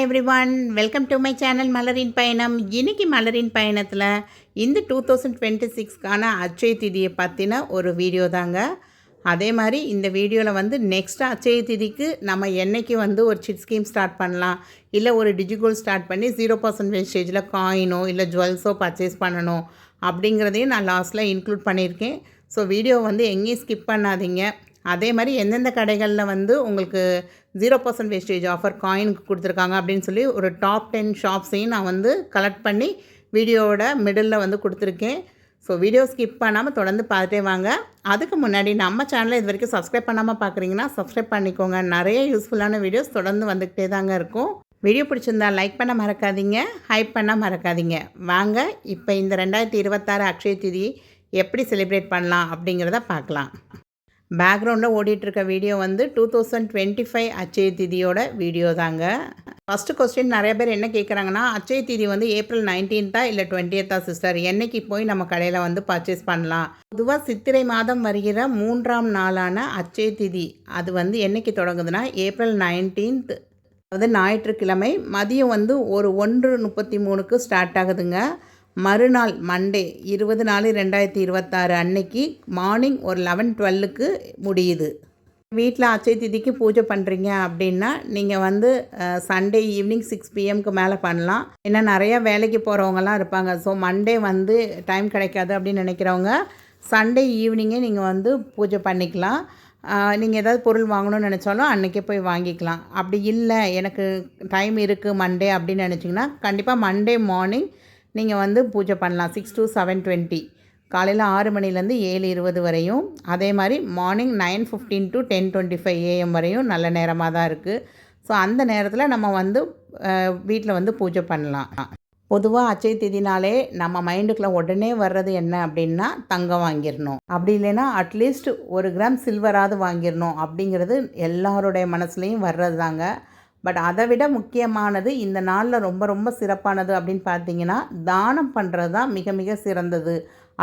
Everyone, welcome to my channel மலரின் பயணம். இன்னைக்கு மலரின் பயணத்தில் இந்த 2026க்கான அட்சய திதியை பற்றின ஒரு வீடியோ தாங்க. அதே மாதிரி இந்த வீடியோவில் வந்து நெக்ஸ்ட் அட்சய திதிக்கு நம்ம என்னைக்கு வந்து ஒரு சிட் ஸ்கீம் ஸ்டார்ட் பண்ணலாம், இல்லை ஒரு டிஜிகோல் ஸ்டார்ட் பண்ணி 0% வேஸ்டேஜில் காயினோ இல்லை ஜுவல்ஸோ பர்ச்சேஸ் பண்ணணும் அப்படிங்கிறதையும் நான் லாஸ்ட்டில் இன்க்ளூட் பண்ணியிருக்கேன். ஸோ வீடியோ வந்து எங்கேயும் ஸ்கிப் பண்ணாதீங்க. அதே மாதிரி எந்தெந்த கடைகளில் வந்து உங்களுக்கு 0% வேஸ்டேஜ் ஆஃபர் காயினுக்கு கொடுத்துருக்காங்க அப்படின்னு சொல்லி ஒரு டாப் 10 ஷாப்ஸையும் நான் வந்து கலெக்ட் பண்ணி வீடியோவோட மிடில் வந்து கொடுத்துருக்கேன். ஸோ வீடியோ ஸ்கிப் பண்ணாமல் தொடர்ந்து பார்த்துட்டே வாங்க. அதுக்கு முன்னாடி நம்ம சேனலை இது வரைக்கும் சப்ஸ்கிரைப் பண்ணாமல் பார்க்குறீங்கன்னா சப்ஸ்கிரைப் பண்ணிக்கோங்க. நிறைய யூஸ்ஃபுல்லான வீடியோஸ் தொடர்ந்து வந்துக்கிட்டே தாங்க இருக்கும். வீடியோ பிடிச்சிருந்தா லைக் பண்ண மறக்காதீங்க, ஹைப் பண்ண மறக்காதீங்க. வாங்க இப்போ இந்த 2026 அக்ஷய திதி எப்படி செலிப்ரேட் பண்ணலாம் அப்படிங்கிறத பார்க்கலாம். பேக்ரவுண்டில் ஓடிட்டுருக்க வீடியோ வந்து 2025 அட்சய திதியோட வீடியோ தாங்க. ஃபஸ்ட்டு கொஸ்டின் நிறைய பேர் என்ன கேட்குறாங்கன்னா, அட்சய திதி வந்து ஏப்ரல் 19 இல்லை 20 சிஸ்டர், என்னைக்கு போய் நம்ம கடையில் வந்து பர்ச்சேஸ் பண்ணலாம்? பொதுவாக சித்திரை மாதம் வருகிற 3ஆம் நாளான அட்சய திதி அது வந்து என்னைக்கு தொடங்குதுன்னா ஏப்ரல் 19, அதாவது ஞாயிற்றுக்கிழமை மதியம் வந்து ஒரு 1:33க்கு ஸ்டார்ட் ஆகுதுங்க. மறுநாள் மண்டே 20/4/2026 அன்னைக்கு மார்னிங் ஒரு 11:12க்கு முடியுது. வீட்டில் அட்சய திதிக்கு பூஜை பண்ணுறீங்க அப்படின்னா நீங்கள் வந்து சண்டே ஈவினிங் 6 PM மேலே பண்ணலாம். ஏன்னா நிறையா வேலைக்கு போகிறவங்கலாம் இருப்பாங்க. ஸோ மண்டே வந்து டைம் கிடைக்காது அப்படின்னு நினைக்கிறவங்க சண்டே ஈவினிங்கே நீங்கள் வந்து பூஜை பண்ணிக்கலாம். நீங்கள் ஏதாவது பொருள் வாங்கணும்னு நினச்சாலும் அன்றைக்கே போய் வாங்கிக்கலாம். அப்படி இல்லை எனக்கு டைம் இருக்குது மண்டே அப்படின்னு நினச்சிங்கன்னா கண்டிப்பாக மண்டே மார்னிங் நீங்கள் வந்து பூஜை பண்ணலாம். 6 to 7:20, காலையில் 6 மணிலேருந்து 7:20 வரையும். அதே மாதிரி மார்னிங் 9:15 to 10:25 AM வரையும் நல்ல நேரமாக தான் இருக்குது. ஸோ அந்த நேரத்தில் நம்ம வந்து வீட்டில் வந்து பூஜை பண்ணலாம். பொதுவாக அட்சய திதினாலே நம்ம மைண்டுக்குள்ளே உடனே வர்றது என்ன அப்படின்னா தங்கம் வாங்கிடணும், அப்படி இல்லைன்னா அட்லீஸ்ட் 1 கிராம் சில்வராது வாங்கிடணும் அப்படிங்கிறது எல்லாருடைய மனசுலேயும் வர்றது தாங்க. பட் அதை விட முக்கியமானது இந்த நாளில் ரொம்ப ரொம்ப சிறப்பானது அப்படின்னு பார்த்தீங்கன்னா தானம் பண்ணுறது தான் மிக மிக சிறந்தது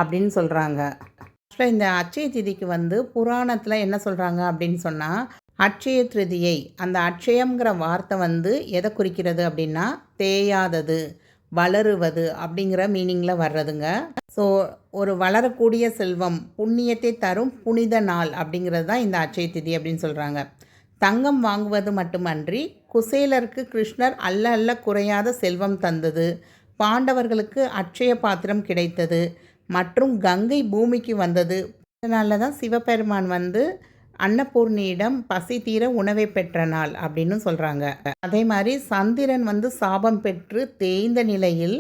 அப்படின்னு சொல்கிறாங்க. ஆக்சுவலாக இந்த அட்சய திதிக்கு வந்து புராணத்தில் என்ன சொல்கிறாங்க அப்படின்னு சொன்னால், அட்சய திருதியை, அந்த அட்சயம்ங்கிற வார்த்தை வந்து எதை குறிக்கிறது அப்படின்னா தேயாதது, வளருவது அப்படிங்கிற மீனிங்கில் வர்றதுங்க. ஸோ ஒரு வளரக்கூடிய செல்வம், புண்ணியத்தை தரும் புனித நாள் அப்படிங்கிறது தான் இந்த அட்சய திதி அப்படின்னு சொல்கிறாங்க. தங்கம் வாங்குவது மட்டுமன்றி குசேலருக்கு கிருஷ்ணர் அல்ல அல்ல குறையாத செல்வம் தந்தது, பாண்டவர்களுக்கு அட்சய பாத்திரம் கிடைத்தது மற்றும் கங்கை பூமிக்கு வந்தது. இதனால தான் சிவபெருமான் வந்து அன்னபூர்ணியிடம் பசி தீர உணவை பெற்ற நாள் அப்படின்னு சொல்கிறாங்க. அதே மாதிரி சந்திரன் வந்து சாபம் பெற்று தேய்ந்த நிலையில்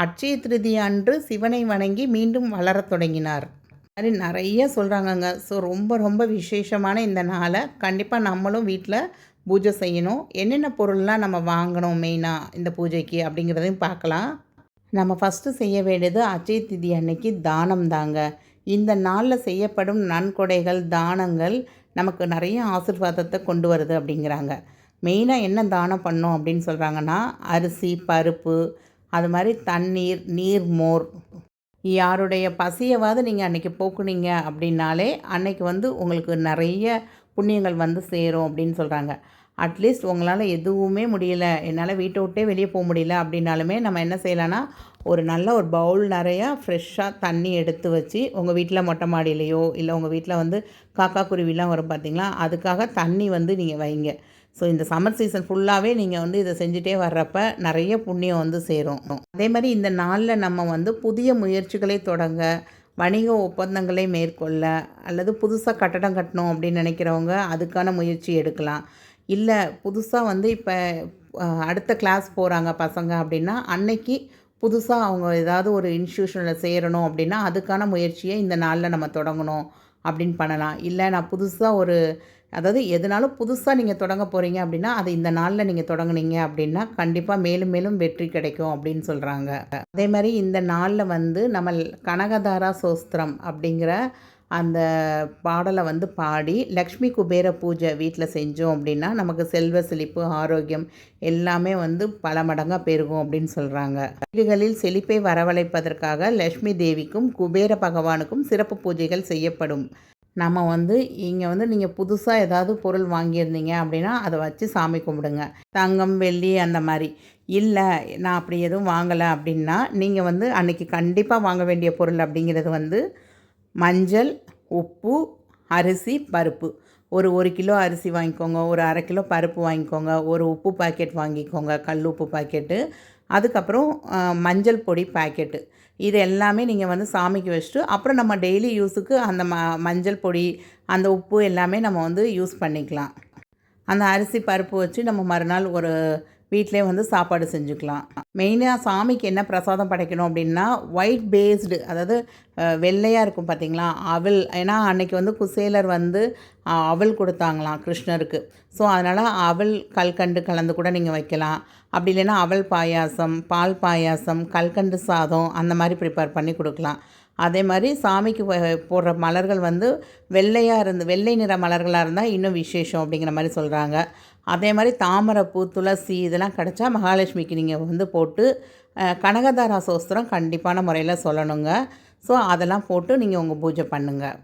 அட்சய திருதி அன்று சிவனை வணங்கி மீண்டும் வளரத் தொடங்கினார். மாதிரி நிறைய சொல்கிறாங்கங்க. ஸோ ரொம்ப ரொம்ப விசேஷமான இந்த நாளை கண்டிப்பாக நம்மளும் வீட்டில் பூஜை செய்யணும். என்னென்ன பொருள்லாம் நம்ம வாங்கணும் மெயினாக இந்த பூஜைக்கு அப்படிங்கிறதையும் பார்க்கலாம். நம்ம ஃபஸ்ட்டு செய்ய வேண்டியது அட்சய திதி அன்னைக்கு தானம் தாங்க. இந்த நாளில் செய்யப்படும் நன்கொடைகள், தானங்கள் நமக்கு நிறைய ஆசீர்வாதத்தை கொண்டு வருது அப்படிங்கிறாங்க. மெயினாக என்ன தானம் பண்ணோம் அப்படின்னு சொல்கிறாங்கன்னா அரிசி, பருப்பு, அது மாதிரி தண்ணீர், நீர்மோர். யாருடைய பசியவாவது நீங்கள் அன்றைக்கி போக்குனீங்க அப்படின்னாலே அன்றைக்கி வந்து உங்களுக்கு நிறைய புண்ணியங்கள் வந்து சேரும் அப்படின்னு சொல்கிறாங்க. அட்லீஸ்ட் உங்களால் எதுவுமே முடியலை, என்னால் வீட்டை விட்டே வெளியே போக முடியல அப்படின்னாலுமே நம்ம என்ன செய்யலான்னா ஒரு நல்ல ஒரு பவுல் நிறையா ஃப்ரெஷ்ஷாக தண்ணி எடுத்து வச்சு உங்கள் வீட்டில் மொட்டை மாடியிலையோ இல்லை உங்கள் வீட்டில் வந்து காக்கா குருவிலாம் வரும் பார்த்திங்களா, அதுக்காக தண்ணி வந்து நீங்கள் வைங்க. ஸோ இந்த சம்மர் சீசன் ஃபுல்லாகவே நீங்கள் வந்து இதை செஞ்சுட்டே வர்றப்ப நிறைய புண்ணியம் வந்து சேரும். அதே மாதிரி இந்த நாளில் நம்ம வந்து புதிய முயற்சிகளை தொடங்க, வணிக ஒப்பந்தங்களை மேற்கொள்ள, அல்லது புதுசாக கட்டடம் கட்டணும் அப்படின்னு நினைக்கிறவங்க அதுக்கான முயற்சி எடுக்கலாம். இல்லை புதுசாக வந்து இப்போ அடுத்த கிளாஸ் போகிறாங்க பசங்க அப்படின்னா அன்னைக்கு புதுசாக அவங்க ஏதாவது ஒரு இன்ஸ்டியூஷனில் சேரணும் அப்படின்னா அதுக்கான முயற்சியை இந்த நாளில் நம்ம தொடங்கணும் அப்படின்னு பண்ணலாம். இல்லை நான் புதுசாக ஒரு, அதாவது எதுனாலும் புதுசாக நீங்கள் தொடங்க போகிறீங்க அப்படின்னா அது இந்த நாளில் நீங்கள் தொடங்குனீங்க அப்படின்னா கண்டிப்பாக மேலும் மேலும் வெற்றி கிடைக்கும் அப்படின்னு சொல்கிறாங்க. அதே மாதிரி இந்த நாளில் வந்து நம்ம கனகதாரா சோஸ்திரம் அப்படிங்கிற அந்த பாடலை வந்து பாடி லக்ஷ்மி குபேர பூஜை வீட்டில் செஞ்சோம் அப்படின்னா நமக்கு செல்வ செழிப்பு, ஆரோக்கியம் எல்லாமே வந்து பல மடங்காக பெருகும் அப்படின்னு சொல்கிறாங்க. வீடுகளில் செழிப்பை வரவழைப்பதற்காக லக்ஷ்மி தேவிக்கும் குபேர பகவானுக்கும் சிறப்பு பூஜைகள் செய்யப்படும். நம்ம வந்து இங்கே வந்து நீங்கள் புதுசாக ஏதாவது பொருள் வாங்கியிருந்தீங்க அப்படின்னா அதை வச்சு சாமி கும்பிடுங்க. தங்கம், வெள்ளி அந்த மாதிரி. இல்லை நான் அப்படி எதுவும் வாங்கலை அப்படின்னா நீங்கள் வந்து அன்றைக்கி கண்டிப்பாக வாங்க வேண்டிய பொருள் அப்படிங்கிறது வந்து மஞ்சள், உப்பு, அரிசி, பருப்பு. ஒரு 1 கிலோ அரிசி வாங்கிக்கோங்க, ஒரு 1/2 கிலோ பருப்பு வாங்கிக்கோங்க, ஒரு உப்பு பாக்கெட் வாங்கிக்கோங்க, கல் உப்பு பாக்கெட்டு. அதுக்கப்புறம் மஞ்சள் பொடி பாக்கெட்டு. இது எல்லாமே நீங்கள் வந்து சாமிக்கு வச்சுட்டு அப்புறம் நம்ம டெய்லி யூஸுக்கு அந்த மஞ்சள் பொடி, அந்த உப்பு எல்லாமே நம்ம வந்து யூஸ் பண்ணிக்கலாம். அந்த அரிசி பருப்பு வச்சு நம்ம மறுநாள் ஒரு வீட்டிலே வந்து சாப்பாடு செஞ்சுக்கலாம். மெயினாக சாமிக்கு என்ன பிரசாதம் படைக்கணும் அப்படின்னா ஒயிட் பேஸ்டு, அதாவது வெள்ளையாக இருக்கும் பார்த்திங்களா அவல். ஏன்னா அன்றைக்கி வந்து குசேலர் வந்து அவல் கொடுத்தாங்களாம் கிருஷ்ணருக்கு. ஸோ அதனால் அவல் கல்கண்டு கலந்து கூட நீங்கள் வைக்கலாம். அப்படி இல்லைன்னா அவல் பாயாசம், பால் பாயாசம், கல்கண்டு சாதம் அந்த மாதிரி ப்ரிப்பேர் பண்ணி கொடுக்கலாம். அதே மாதிரி சாமிக்கு போடுற மலர்கள் வந்து வெள்ளை நிற மலர்களாக இருந்தால் இன்னும் விசேஷம் அப்படிங்கிற மாதிரி சொல்கிறாங்க. அதே மாதிரி தாமரைப்பூ, துளசி இதெல்லாம் கிடச்சா மகாலட்சுமிக்கு நீங்கள் வந்து போட்டு கனகதாரா சோஸ்திரம் கண்டிப்பான முறையில் சொல்லணுங்க. ஸோ அதெல்லாம் போட்டு நீங்கள் உங்கள் பூஜை பண்ணுங்கள்.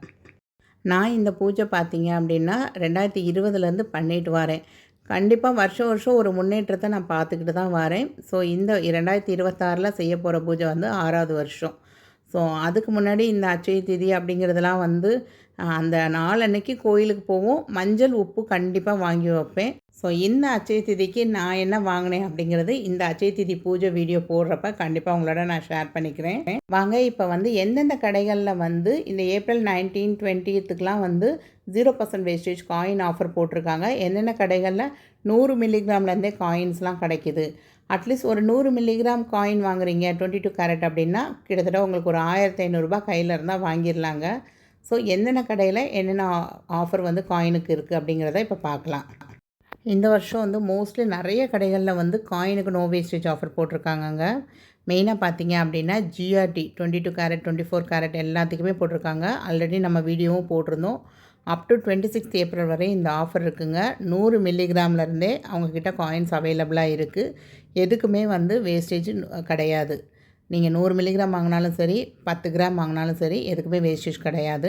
நான் இந்த பூஜை பார்த்தீங்க அப்படின்னா 2020லேருந்து பண்ணிட்டு வரேன். கண்டிப்பாக வருஷம் வருஷம் ஒரு முன்னேற்றத்தை நான் பார்த்துக்கிட்டு தான் வரேன். ஸோ இந்த 2026 செய்ய போகிற பூஜை வந்து 6வது வருஷம். ஸோ அதுக்கு முன்னாடி இந்த அட்சய திதி அப்படிங்கிறதெல்லாம் வந்து அந்த நாள் அன்னைக்கு கோயிலுக்கு போவோம். மஞ்சள், உப்பு கண்டிப்பாக வாங்கி வைப்பேன். ஸோ இந்த அட்சய திதிக்கு நான் என்ன வாங்கினேன் அப்படிங்கிறது இந்த அட்சய திதி பூஜை வீடியோ போடுறப்ப கண்டிப்பாக உங்களோட நான் ஷேர் பண்ணிக்கிறேன். வாங்க இப்போ வந்து எந்தெந்த கடைகளில் வந்து இந்த ஏப்ரல் 19, 20த்துக்கெலாம் வந்து 0% வேஸ்டேஜ் காயின் ஆஃபர் போட்டிருக்காங்க. என்னென்ன கடைகளில் 100 மில்லிகிராம்லேருந்தே காயின்ஸ்லாம் கிடைக்கிது. அட்லீஸ்ட் ஒரு 100 மில்லிகிராம் காயின் வாங்குறீங்க 22 கேரட் அப்படின்னா கிட்டத்தட்ட உங்களுக்கு ஒரு 1500 கையில் இருந்தால் வாங்கிடலாங்க. ஸோ என்னென்ன கடையில் என்னென்ன ஆஃபர் வந்து காயினுக்கு இருக்குது அப்படிங்கிறத இப்போ பார்க்கலாம். இந்த வருஷம் வந்து மோஸ்ட்லி நிறைய கடைகளில் வந்து காயினுக்கு நோ வேஸ்டேஜ் ஆஃபர் போட்டிருக்காங்கங்க. மெயினாக பார்த்தீங்க அப்படின்னா ஜிஆர்டி 22 கேரட், 24 கேரட் எல்லாத்துக்குமே போட்டிருக்காங்க. ஆல்ரெடி நம்ம வீடியோவும் போட்டிருந்தோம். அப் டு 26 ஏப்ரல் வரை இந்த ஆஃபர் இருக்குங்க. 100 மில்லிகிராம்லேருந்தே அவங்கக்கிட்ட காயின்ஸ் அவைலபிளாக இருக்குது. எதுக்குமே வந்து வேஸ்டேஜ் கிடையாது. நீங்கள் 100 மில்லிகிராம் வாங்கினாலும் சரி, 10 கிராம் வாங்கினாலும் சரி, எதுக்குமே வேஸ்டேஜ் கிடையாது.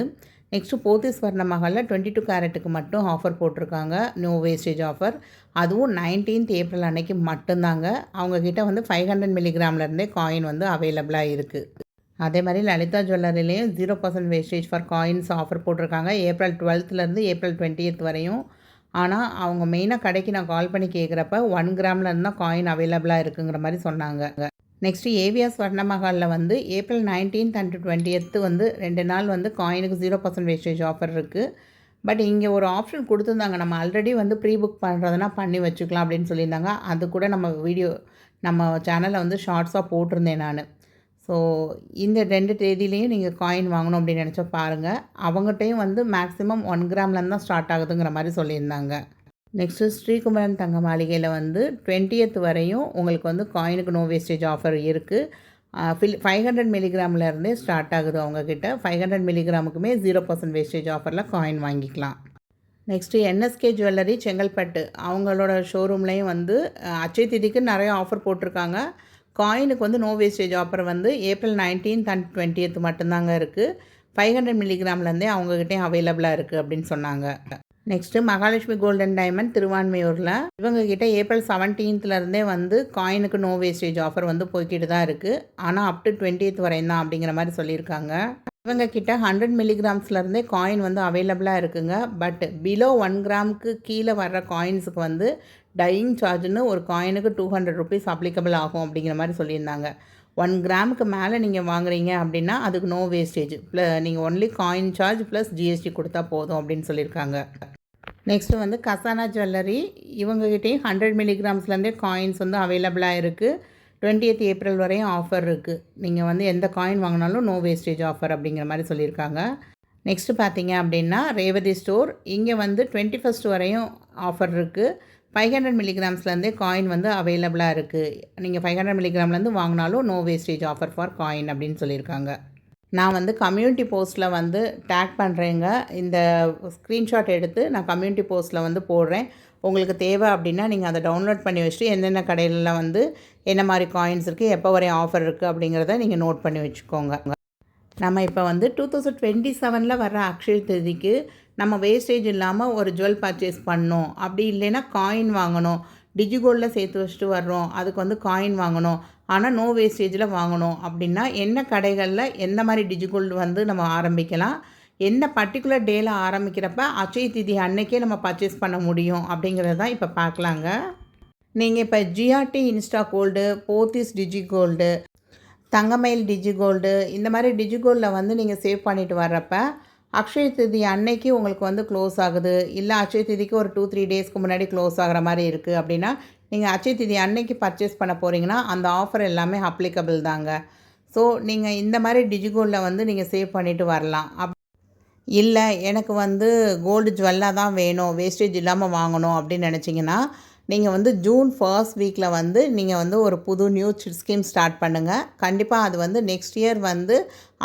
நெக்ஸ்ட்டு போத்தீஸ் ஸ்வர்ண மஹாலில் 22 கேரட்டுக்கு மட்டும் ஆஃபர் போட்டிருக்காங்க, நோ வேஸ்டேஜ் ஆஃபர். அதுவும் 19th ஏப்ரல் அன்னைக்கு மட்டும்தாங்க. அவங்கக்கிட்ட வந்து 500 மில்லிகிராம்லேருந்தே காயின் வந்து அவைலபிளாக இருக்குது. அதே மாதிரி லலிதா ஜுவல்லரிலேயும் 0% வேஸ்டேஜ் ஃபார் காயின்ஸ் ஆஃபர் போட்டிருக்காங்க ஏப்ரல் 12லேருந்து ஏப்ரல் 20th வரையும். ஆனால் அவங்க மெயினாக கடைக்கு நான் கால் பண்ணி கேட்குறப்ப 1 கிராம்லேருந்து தான் காயின் அவைலபிளாக இருக்குங்கிற மாதிரி சொன்னாங்க. நெக்ஸ்ட்டு ஏவிஆர் ஸ்வர்ண மஹாலில் வந்து ஏப்ரல் 19th and 20th வந்து 2 நாள் வந்து காயினுக்கு 0% வேஸ்டேஜ் ஆஃபர் இருக்குது. பட் இங்கே ஒரு ஆப்ஷன் கொடுத்துருந்தாங்க, நம்ம ஆல்ரெடி வந்து ப்ரீ புக் பண்ணுறதுனா பண்ணி வச்சுக்கலாம் அப்படின்னு சொல்லியிருந்தாங்க. அது கூட நம்ம சேனலில் வந்து ஷார்ட்ஸாக போட்டிருந்தேன் நான். ஸோ இந்த 2 தேதியிலையும் நீங்கள் காயின் வாங்கணும் அப்படின்னு நினச்சா பாருங்கள். அவங்ககிட்டையும் வந்து மேக்ஸிமம் 1 கிராம்லேருந்து தான் ஸ்டார்ட் ஆகுதுங்கிற மாதிரி சொல்லியிருந்தாங்க. நெக்ஸ்ட்டு ஸ்ரீகுமரன் தங்க மாளிகையில் வந்து 20th வரையும் உங்களுக்கு வந்து காயினுக்கு நோ வேஸ்டேஜ் ஆஃபர் இருக்குது. 500 மில்லிகிராம்லேருந்தே ஸ்டார்ட் ஆகுது அவங்கக்கிட்ட. 500 மில்லிகிராமுக்குமே 0% வேஸ்டேஜ் ஆஃபரில் காயின் வாங்கிக்கலாம். நெக்ஸ்ட்டு என்எஸ்கே ஜுவல்லரி செங்கல்பட்டு அவங்களோட ஷோரூம்லேயும் வந்து அட்சய திதிக்கு நிறைய ஆஃபர் போட்டிருக்காங்க. காயினுக்கு வந்து நோ வேஸ்டேஜ் ஆஃபர் வந்து ஏப்ரல் 19th and 20th மட்டும்தாங்க இருக்குது. 500 மில்லிகிராம்லேருந்தே அவங்கக்கிட்டே அவைலபிளாக இருக்குது அப்படின்னு சொன்னாங்க. நெக்ஸ்ட்டு மகாலட்சுமி கோல்டன் டைமண்ட் திருவான்மையூரில் இவங்கக்கிட்ட ஏப்ரல் 17th வந்து காயினுக்கு நோ வேஸ்டேஜ் ஆஃபர் வந்து போய்கிட்டு தான் இருக்குது. ஆனால் அப் டு 20th வரையும் தான் அப்படிங்கிற மாதிரி சொல்லியிருக்காங்க. இவங்கக்கிட்ட 100 மில்லிகிராம்ஸ்லேருந்தே காயின் வந்து அவைலபிளாக இருக்குங்க. பட் பிலோ 1 கிராமுக்கு கீழே வர்ற காயின்ஸுக்கு வந்து டையிங் சார்ஜ்னு ஒரு காயினுக்கு 200 ருபீஸ் அப்ளிகபிள் ஆகும் அப்படிங்கிற மாதிரி சொல்லியிருந்தாங்க. 1 கிராமுக்கு மேலே நீங்கள் வாங்குறீங்க அப்படின்னா அதுக்கு நோ வேஸ்டேஜ், நீங்கள் only coin charge plus GST கொடுத்தா போதும் அப்படின்னு சொல்லியிருக்காங்க. நெக்ஸ்ட்டு வந்து கசானா ஜுவல்லரி இவங்ககிட்டையும் 100 மில்லிகிராம்ஸ்லேருந்தே காயின்ஸ் வந்து அவைலபிளாக இருக்குது. 20th ஏப்ரல் வரையும் ஆஃபர் இருக்குது. நீங்கள் வந்து எந்த காயின் வாங்கினாலும் நோ வேஸ்டேஜ் ஆஃபர் அப்படிங்கிற மாதிரி சொல்லியிருக்காங்க. நெக்ஸ்ட்டு பார்த்தீங்க அப்படின்னா ரேவதி ஸ்டோர், இங்கே வந்து 21st வரையும் ஆஃபர் இருக்குது. 500 மில்லிகிராம்ஸ்லேருந்தே காயின் வந்து அவைலபிளாக இருக்குது. நீங்கள் 500 மில்லிகிராம்லேருந்து வாங்கினாலும் no wastage offer for coin அப்படின்னு சொல்லியிருக்காங்க. நான் வந்து கம்யூனிட்டி போஸ்ட்டில் வந்து டேக் பண்ணுறேங்க. இந்த ஸ்க்ரீன்ஷாட் எடுத்து நான் கம்யூனிட்டி போஸ்ட்டில் வந்து போடுறேன். உங்களுக்கு தேவை அப்படின்னா நீங்கள் அதை டவுன்லோட் பண்ணி வச்சுட்டு எந்தெந்த கடையில் வந்து என்ன மாதிரி காயின்ஸ் இருக்குது, எப்போ வரையும் ஆஃபர் இருக்குது அப்படிங்கிறத நீங்கள் நோட் பண்ணி வச்சுக்கோங்க. நம்ம இப்போ வந்து 2027 வர்ற அக்ஷய திருதிக்கு நம்ம வேஸ்டேஜ் இல்லாமல் ஒரு ஜுவல் பர்ச்சேஸ் பண்ணோம், அப்படி இல்லைன்னா காயின் வாங்கணும், டிஜிகோல்டில் சேர்த்து வச்சுட்டு வர்றோம், அதுக்கு வந்து காயின் வாங்கணும், ஆனால் நோ வேஸ்டேஜில் வாங்கணும் அப்படின்னா என்ன கடைகளில் எந்த மாதிரி டிஜிகோல்டு வந்து நம்ம ஆரம்பிக்கலாம், என்ன பர்டிகுலர் டேயில் ஆரம்பிக்கிறப்ப அட்சய திதி அன்னைக்கே நம்ம பர்ச்சேஸ் பண்ண முடியும் அப்படிங்கிறது தான் இப்போ பார்க்கலாங்க. நீங்கள் இப்போ GRT insta gold, Pothys DigiGold, Thangamayil DigiGold இந்த மாதிரி டிஜிகோல்டில் வந்து நீங்கள் சேவ் பண்ணிட்டு வர்றப்ப அக்ஷய திதி அன்னைக்கு உங்களுக்கு வந்து க்ளோஸ் ஆகுது, இல்லை அட்சய திதிக்கு ஒரு 2-3 டேஸ்க்கு முன்னாடி க்ளோஸ் ஆகிற மாதிரி இருக்குது அப்படின்னா நீங்கள் அட்சய திதி அன்னைக்கு பர்ச்சேஸ் பண்ண போகிறீங்கன்னா அந்த ஆஃபர் எல்லாமே அப்ளிகபிள் தாங்க. ஸோ நீங்கள் இந்த மாதிரி டிஜிகோல்டில் வந்து நீங்கள் சேவ் பண்ணிவிட்டு வரலாம். இல்லை எனக்கு வந்து கோல்டு ஜுவல்லாக தான் வேணும், வேஸ்டேஜ் இல்லாமல் வாங்கணும் அப்படின்னு நினச்சிங்கன்னா நீங்கள் வந்து ஜூன் ஃபர்ஸ்ட் வீக்கில் வந்து நீங்கள் வந்து ஒரு புது நியூ ஸ்கீம் ஸ்டார்ட் பண்ணுங்கள். கண்டிப்பாக அது வந்து நெக்ஸ்ட் இயர் வந்து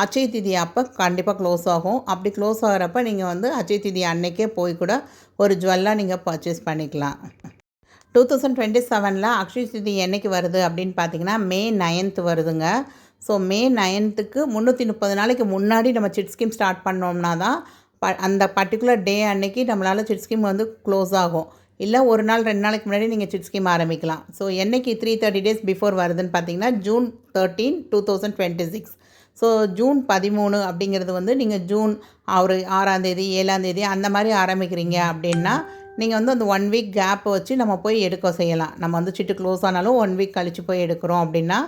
அட்சய திதி அப்போ கண்டிப்பாக க்ளோஸ் ஆகும். அப்படி க்ளோஸ் ஆகிறப்ப நீங்கள் வந்து அட்சய திதி அன்னைக்கே போய் கூட ஒரு ஜுவல்லாக நீங்கள் பர்ச்சேஸ் பண்ணிக்கலாம். 2027 அக்ஷய திதி என்றைக்கு வருது அப்படின்னு பார்த்தீங்கன்னா மே 9th வருதுங்க. ஸோ மே 9க்கு 330 நாளைக்கு முன்னாடி நம்ம சிட் ஸ்கீம் ஸ்டார்ட் பண்ணோம்னா தான் அந்த பர்டிகுலர் டே அன்னைக்கு நம்மளால் சிட் ஸ்கீம் வந்து க்ளோஸ் ஆகும். இல்லை ஒரு நாள் 2 நாளைக்கு முன்னாடி நீங்கள் சிட் ஸ்கீம் ஆரம்பிக்கலாம். ஸோ என்றைக்கு 330 டேஸ் பிஃபோர் வருதுன்னு பார்த்தீங்கன்னா ஜூன் 13, 2026. ஸோ ஜூன் 13 அப்படிங்கிறது வந்து நீங்கள் ஜூன் ஒரு 6ஆம் தேதி 7ஆம் தேதி அந்த மாதிரி ஆரம்பிக்கிறீங்க அப்படின்னா நீங்கள் வந்து அந்த 1 வீக் கேப்பை வச்சு நம்ம போய் எடுக்க செய்யலாம். நம்ம வந்து சிட்டு க்ளோஸ் ஆனாலும் 1 வீக் கழித்து போய் எடுக்கிறோம் அப்படின்னா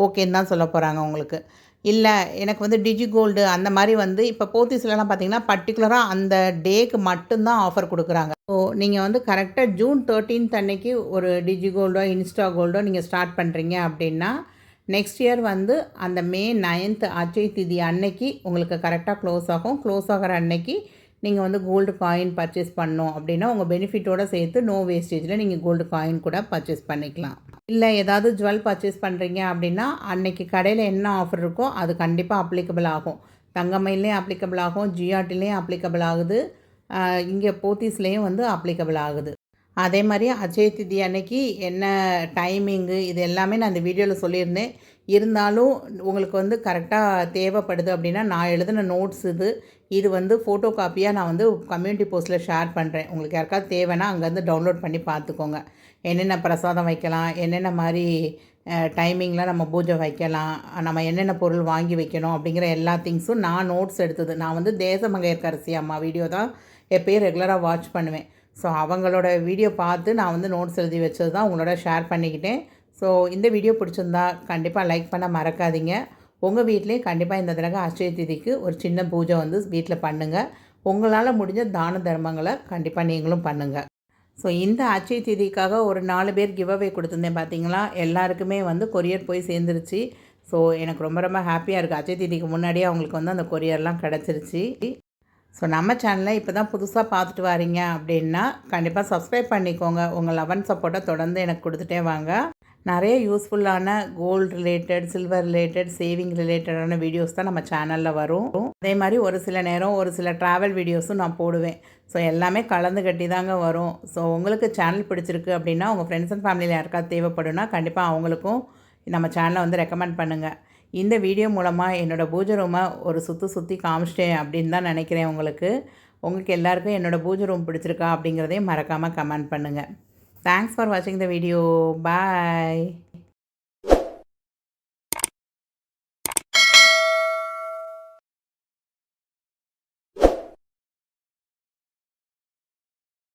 ஓகேன்னு தான் சொல்ல போகிறாங்க உங்களுக்கு. இல்லை எனக்கு வந்து டிஜிகோல்டு அந்த மாதிரி வந்து இப்போ போத்தீஸ்லலாம் பார்த்தீங்கன்னா பர்டிகுலராக அந்த டேக்கு மட்டும்தான் ஆஃபர் கொடுக்குறாங்க. ஸோ நீங்கள் வந்து கரெக்டாக ஜூன் 13th அன்னைக்கு ஒரு டிஜிகோல்டோ இன்ஸ்டா கோல்டோ நீங்கள் ஸ்டார்ட் பண்ணுறீங்க அப்படின்னா நெக்ஸ்ட் இயர் வந்து அந்த மே 9th அட்சய திதி அன்னைக்கு உங்களுக்கு கரெக்டாக க்ளோஸ் ஆகும். க்ளோஸ் ஆகிற அன்னைக்கு நீங்கள் வந்து கோல்டு காயின் பர்ச்சேஸ் பண்ணோம் அப்படின்னா உங்கள் பெனிஃபிட்டோடு சேர்த்து நோ வேஸ்டேஜில் நீங்கள் கோல்டு காயின் கூட பர்ச்சேஸ் பண்ணிக்கலாம். இல்லை ஏதாவது ஜுவல் பர்ச்சேஸ் பண்ணுறீங்க அப்படின்னா அன்னைக்கு கடையில் என்ன ஆஃபர் இருக்கோ அது கண்டிப்பாக அப்ளிகபிள் ஆகும். தங்கமயிலையும் அப்ளிகபிள் ஆகும், ஜிஆர்டிலையும் அப்ளிகபிள் ஆகுது, இங்கே போத்தீஸ்லேயும் வந்து அப்ளிகபிள் ஆகுது. அதே மாதிரி அட்சய திதி அன்னைக்கு என்ன டைமிங்கு இது எல்லாமே நான் இந்த வீடியோவில் சொல்லியிருந்தேன். இருந்தாலும் உங்களுக்கு வந்து கரெக்டாக தேவைப்படுது அப்படின்னா நான் எழுதின நோட்ஸ் இது வந்து ஃபோட்டோ காப்பியாக நான் வந்து கம்யூனிட்டி போஸ்ட்டில் ஷேர் பண்ணுறேன். உங்களுக்கு யாருக்காவது தேவைன்னா அங்கேருந்து டவுன்லோட் பண்ணி பார்த்துக்கோங்க. என்னென்ன பிரசாதம் வைக்கலாம், என்னென்ன மாதிரி டைமிங்கில் நம்ம பூஜை வைக்கலாம், நம்ம என்னென்ன பொருள் வாங்கி வைக்கணும் அப்படிங்கிற எல்லா திங்ஸும் நான் நோட்ஸ் எடுத்தது. நான் வந்து தேசமங்கையர்க்கரசி அம்மா வீடியோ தான் எப்போயும் ரெகுலராக வாட்ச் பண்ணுவேன். ஸோ அவங்களோட வீடியோ பார்த்து நான் வந்து நோட்ஸ் எழுதி வச்சது தான் உங்களோட ஷேர் பண்ணிக்கிட்டேன். ஸோ இந்த வீடியோ பிடிச்சிருந்தா கண்டிப்பாக லைக் பண்ண மறக்காதீங்க. உங்கள் வீட்லேயும் கண்டிப்பாக இந்த தடவை அட்சய திதிக்கு ஒரு சின்ன பூஜை வந்து வீட்டில் பண்ணுங்கள். உங்களால் முடிஞ்ச தான தர்மங்களை கண்டிப்பாக நீங்களும் பண்ணுங்கள். ஸோ இந்த அட்சய திதிக்காக ஒரு 4 பேர் கிவ் அவே கொடுத்துருந்தேன் பார்த்தீங்களா, எல்லாருக்குமே வந்து கொரியர் போய் சேர்ந்துருச்சு. ஸோ எனக்கு ரொம்ப ரொம்ப ஹாப்பியாக இருக்குது. அட்சய திதிக்கு முன்னாடியே அவங்களுக்கு வந்து அந்த கொரியர்லாம் கிடச்சிருச்சு. ஸோ நம்ம சேனலை இப்போ தான் புதுசாக பார்த்துட்டு வரீங்க அப்படின்னா கண்டிப்பாக சப்ஸ்கிரைப் பண்ணிக்கோங்க. உங்கள் லவ் அண்ட் சப்போர்ட்டை தொடர்ந்து எனக்கு கொடுத்துட்டே வாங்க. நிறைய யூஸ்ஃபுல்லான gold related, silver related, saving ரிலேட்டடான வீடியோஸ் தான் நம்ம சேனலில் வரும். அதே மாதிரி ஒரு சில நேரம் ஒரு சில ட்ராவல் வீடியோஸும் நான் போடுவேன். ஸோ எல்லாமே கலந்து கட்டி தாங்க வரும். ஸோ உங்களுக்கு சேனல் பிடிச்சிருக்கு அப்படின்னா உங்கள் ஃப்ரெண்ட்ஸ் அண்ட் ஃபேமிலியில் யாருக்காவது தேவைப்படுன்னா கண்டிப்பாக அவங்களுக்கும் நம்ம சேனலை வந்து ரெக்கமெண்ட் பண்ணுங்கள். இந்த வீடியோ மூலமாக என்னோடய பூஜை ரூமை ஒரு சுற்றி காமிச்சிட்டேன் அப்படின்னு தான் நினைக்கிறேன். உங்களுக்கு எல்லாருக்கும் என்னோடய பூஜை ரூம் பிடிச்சிருக்கா அப்படிங்கிறதையும் மறக்காமல் கமெண்ட் பண்ணுங்கள். தேங்க்ஸ் ஃபார் வாட்சிங் த வீடியோ. பாய்.